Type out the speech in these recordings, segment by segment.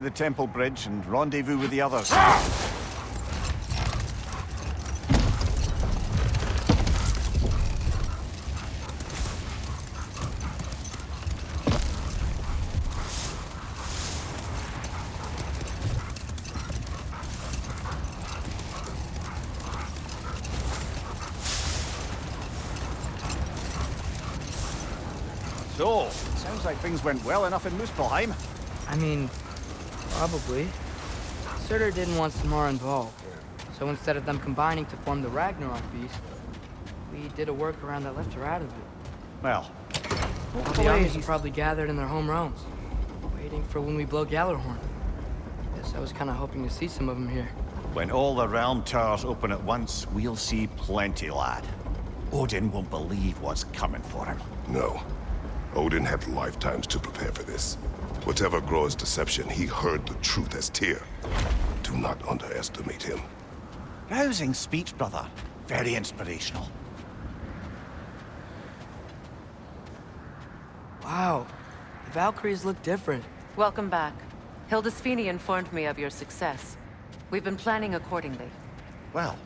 The temple bridge and rendezvous with the others. So, sounds like things went well enough in Muspelheim. I mean, probably. Surtur didn't want Samara involved, so instead of them combining to form the Ragnarok beast, we did a workaround that left her out of it. Well, All the armies are probably gathered in their home realms, waiting for when we blow Gallarhorn. Guess I was kind of hoping to see some of them here. when all the realm towers open at once, we'll see plenty, lad. Odin won't believe what's coming for him. No. Odin had lifetimes to prepare for this. Whatever Groa's deception, he heard the truth as Tyr. Do not underestimate him. Rousing speech, brother. Very inspirational. Wow, the Valkyries look different. Welcome back. Hildisfini informed me of your success. We've been planning accordingly. Well,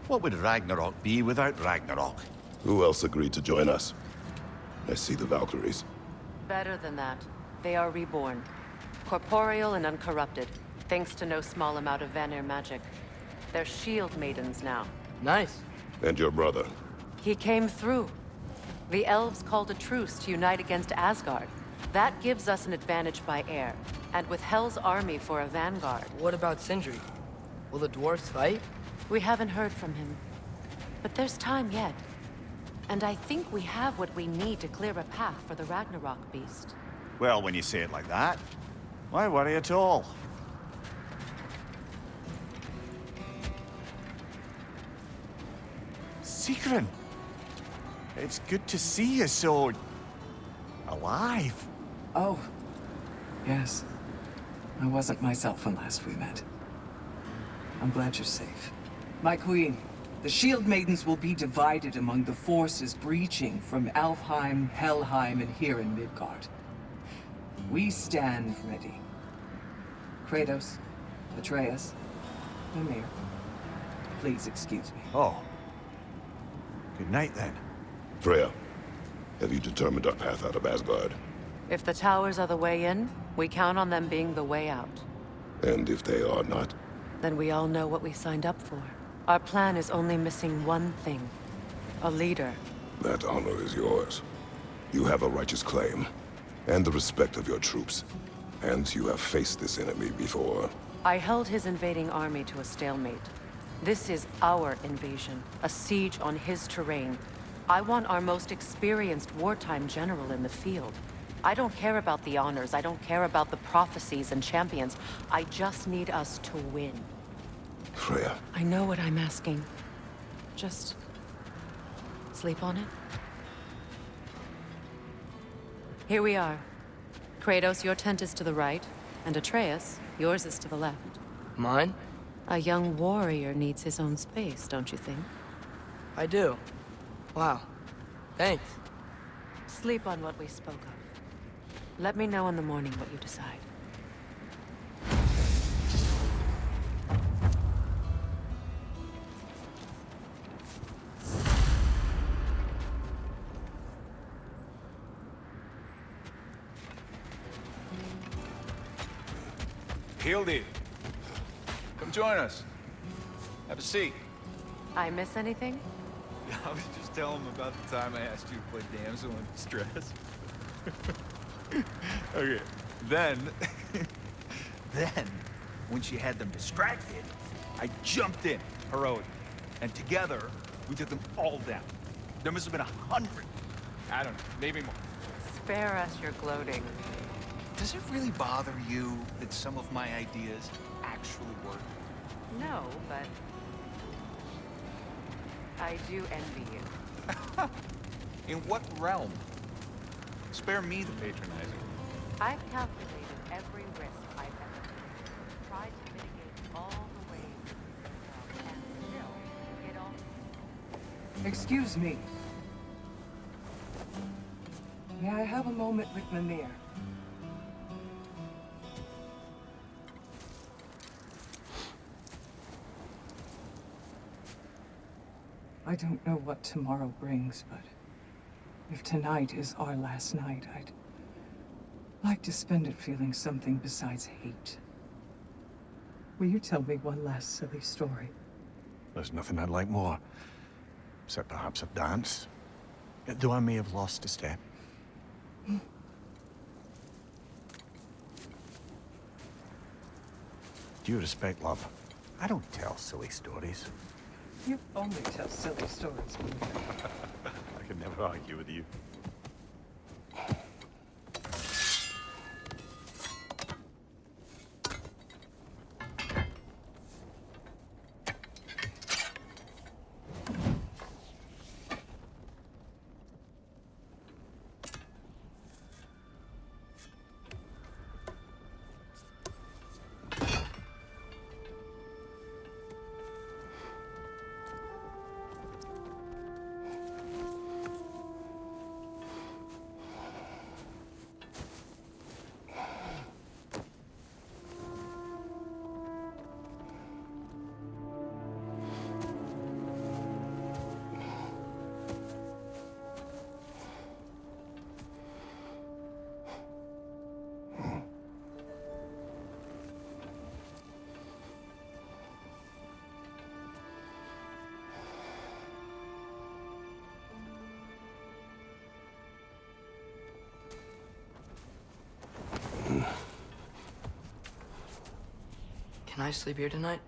what would Ragnarok be without Ragnarok? Who else agreed to join us? I see the Valkyries. Better than that. They are reborn. Corporeal and uncorrupted, thanks to no small amount of Vanir magic. They're shield maidens now. Nice. And your brother. He came through. The elves called a truce to unite against Asgard. That gives us an advantage by air, and with Hel's army for a vanguard. What about Sindri? Will the dwarves fight? We haven't heard from him. But there's time yet. And I think we have what we need to clear a path for the Ragnarok beast. Well, when you say it like that, why worry at all? Sigrun! It's good to see you so... alive. Oh, yes. I wasn't myself when last we met. I'm glad you're safe. My queen, the Shield Maidens will be divided among the forces breaching from Alfheim, Helheim, and here in Midgard. We stand ready. Kratos, Atreus, Mimir, please excuse me. Oh. Good night, then. Freya, have you determined our path out of Asgard? If the towers are the way in, we count on them being the way out. And if they are not? Then we all know what we signed up for. Our plan is only missing one thing. A leader. That honor is yours. You have a righteous claim, and the respect of your troops. And you have faced this enemy before. I held his invading army to a stalemate. This is our invasion, a siege on his terrain. I want our most experienced wartime general in the field. I don't care about the honors, I don't care about the prophecies and champions. I just need us to win. Freya. I know what I'm asking. Just... sleep on it? Here we are. Kratos, your tent is to the right, and Atreus, yours is to the left. Mine? A young warrior needs his own space, don't you think? I do. Wow. Thanks. Sleep on what we spoke of. Let me know in the morning what you decide. Hildy, come join us. Have a seat. I miss anything? I was just telling him about the time I asked you to play damsel in distress. Okay, then, when she had them distracted, I jumped in, heroic, and together, we took them all down. There must have been 100. I don't know, maybe more. Spare us your gloating. Does it really bother you that some of my ideas actually work? No, but... I do envy you. In what realm? Spare me the patronizing. I've calculated every risk I've ever taken. Tried to mitigate all the ways, and still, it all... Excuse me. May I have a moment with Mimir? I don't know what tomorrow brings, but if tonight is our last night, I'd like to spend it feeling something besides hate. Will you tell me one last silly story? There's nothing I'd like more, except perhaps a dance. Though I may have lost a step. Due respect, love, I don't tell silly stories. You only tell silly stories. I can never argue with you. Can I sleep here tonight?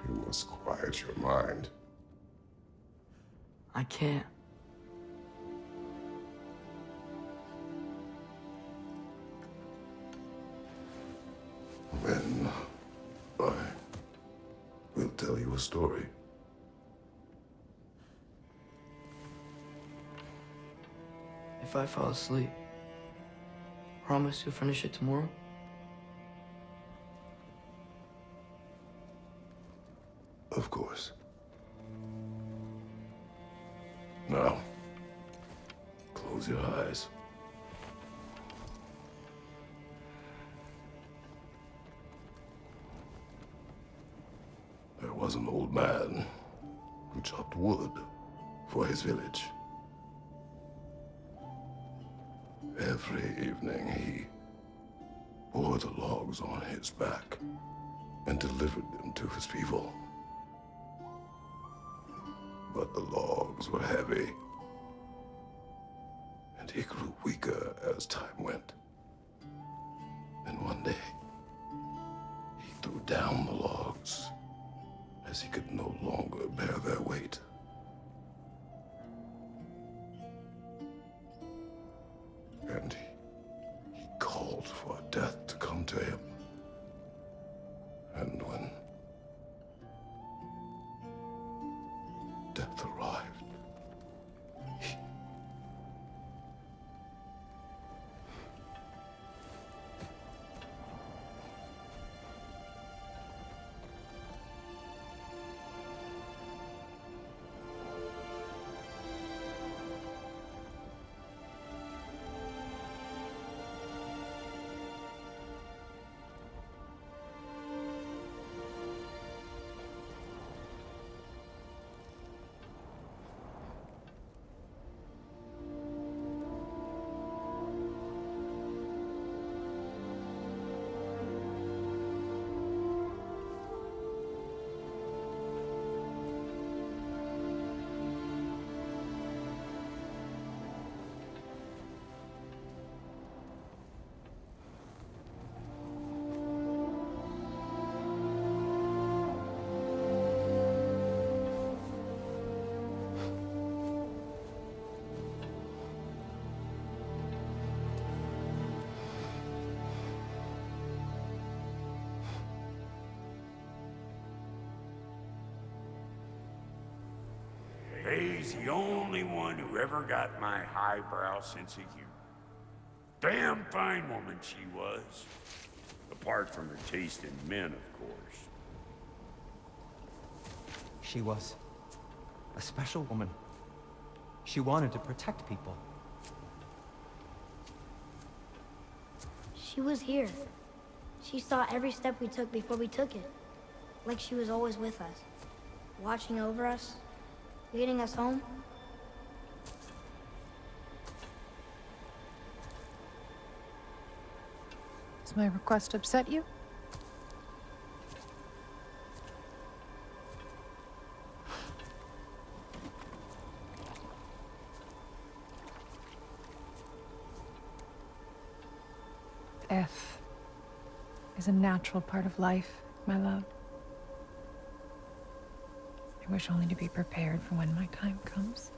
You must quiet your mind. I can't. Then I will tell you a story. If I fall asleep, promise you'll finish it tomorrow? Of course. Now, close your eyes. There was an old man who chopped wood for his village. Every evening he bore the logs on his back and delivered them to his people. But the logs were heavy, and he grew weaker as time went. And one day, he threw down the logs as he could no longer bear their weight. And he called for death to come to him. And when death arrived, Kay's the only one who ever got my highbrow sense of humor. Damn fine woman she was. Apart from her taste in men, of course. She was a special woman. She wanted to protect people. She was here. She saw every step we took before we took it. Like she was always with us. Watching over us. Leading us home. Does my request upset you? Death is a natural part of life, my love. I wish only to be prepared for when my time comes.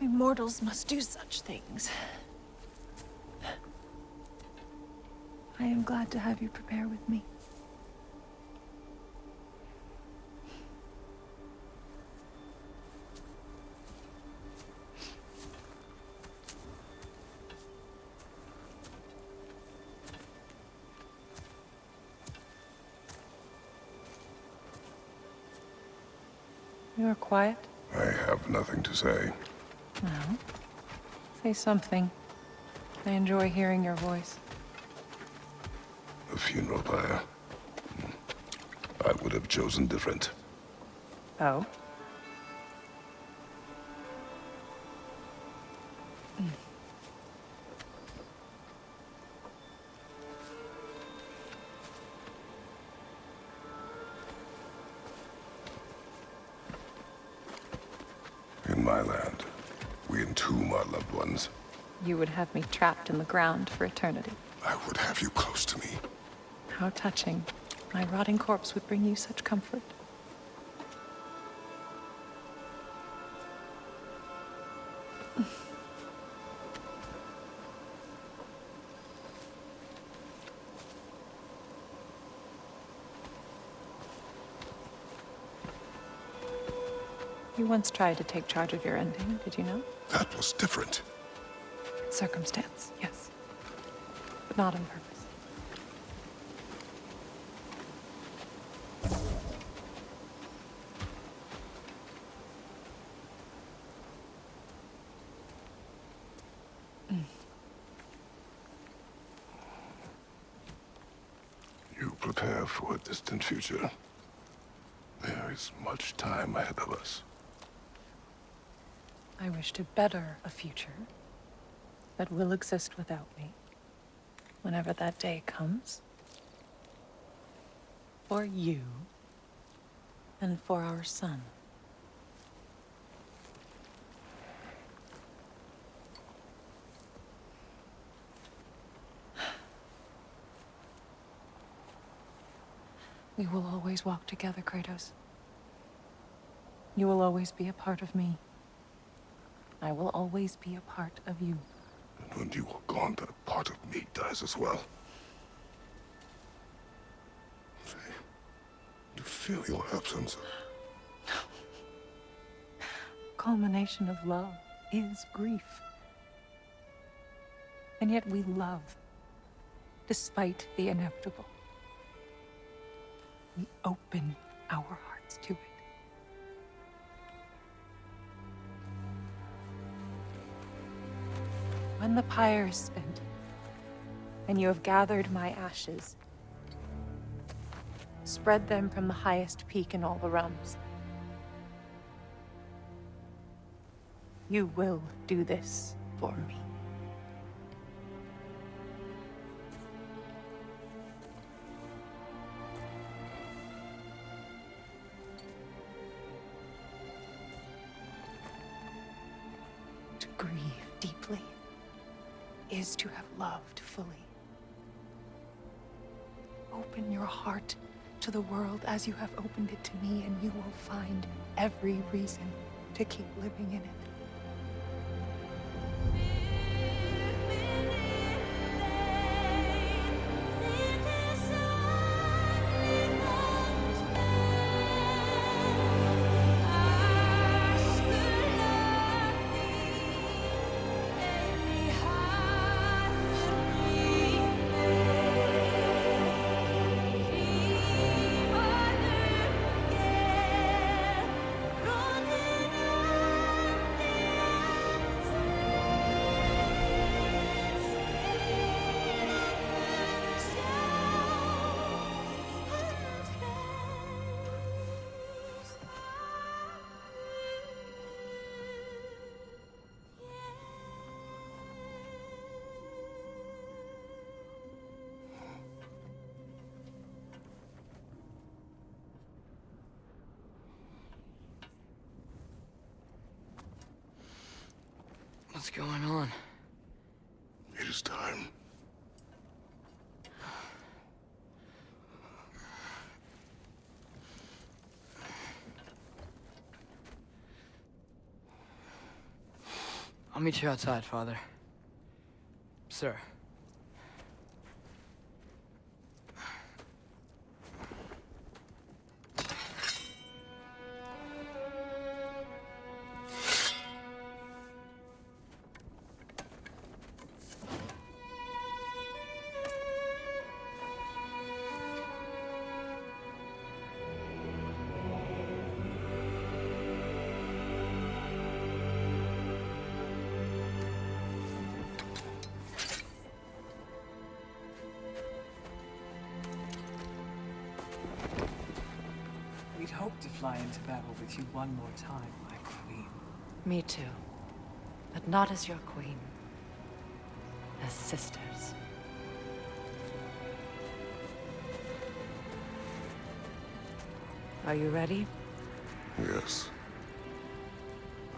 We mortals must do such things. I am glad to have you prepare with me. You are quiet? I have nothing to say. Well, say something. I enjoy hearing your voice. A funeral pyre. I would have chosen different. Oh? In my land, we entomb our loved ones. You would have me trapped in the ground for eternity. I would have you close to me. How touching. My rotting corpse would bring you such comfort. You once tried to take charge of your ending, did you know? That was different. Circumstance, yes. But not on purpose. You prepare for a distant future. There is much time ahead of us. I wish to better a future that will exist without me, whenever that day comes. For you, and for our son. We will always walk together, Kratos. You will always be a part of me. I will always be a part of you. And when you are gone, that part of me dies as well. I feel your absence. Culmination of love is grief. And yet we love, despite the inevitable. We open our hearts to it. When the pyre is spent, and you have gathered my ashes, spread them from the highest peak in all the realms. You will do this for me. To grieve deeply is to have loved fully. Open your heart to the world as you have opened it to me, and you will find every reason to keep living in it. What's going on? It is time. I'll meet you outside, Father. Sir. We'd hoped to fly into battle with you one more time, my queen. Me too. But not as your queen. As sisters. Are you ready? Yes.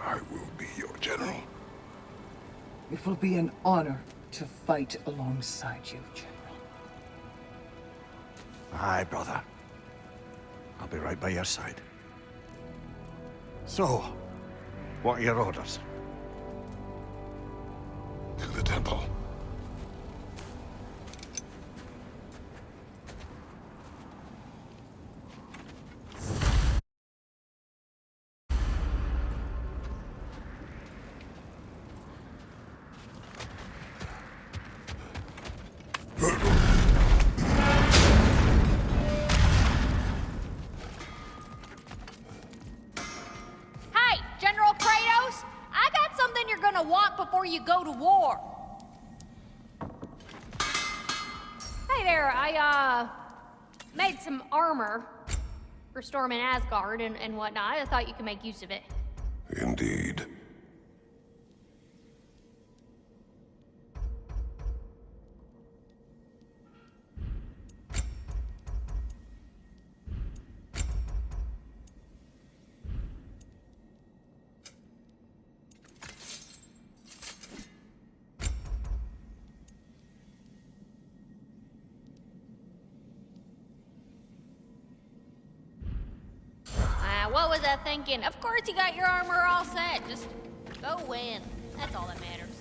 I will be your general. It will be an honor to fight alongside you, General. Aye, brother. I'll be right by your side. So, what are your orders? To the temple. Hey, General Kratos! I got something you're gonna want before you go to war. Hey there, I, made some armor for storming Asgard and whatnot. I thought you could make use of it. Indeed. What was I thinking? Of course you got your armor all set. Just go win. That's all that matters.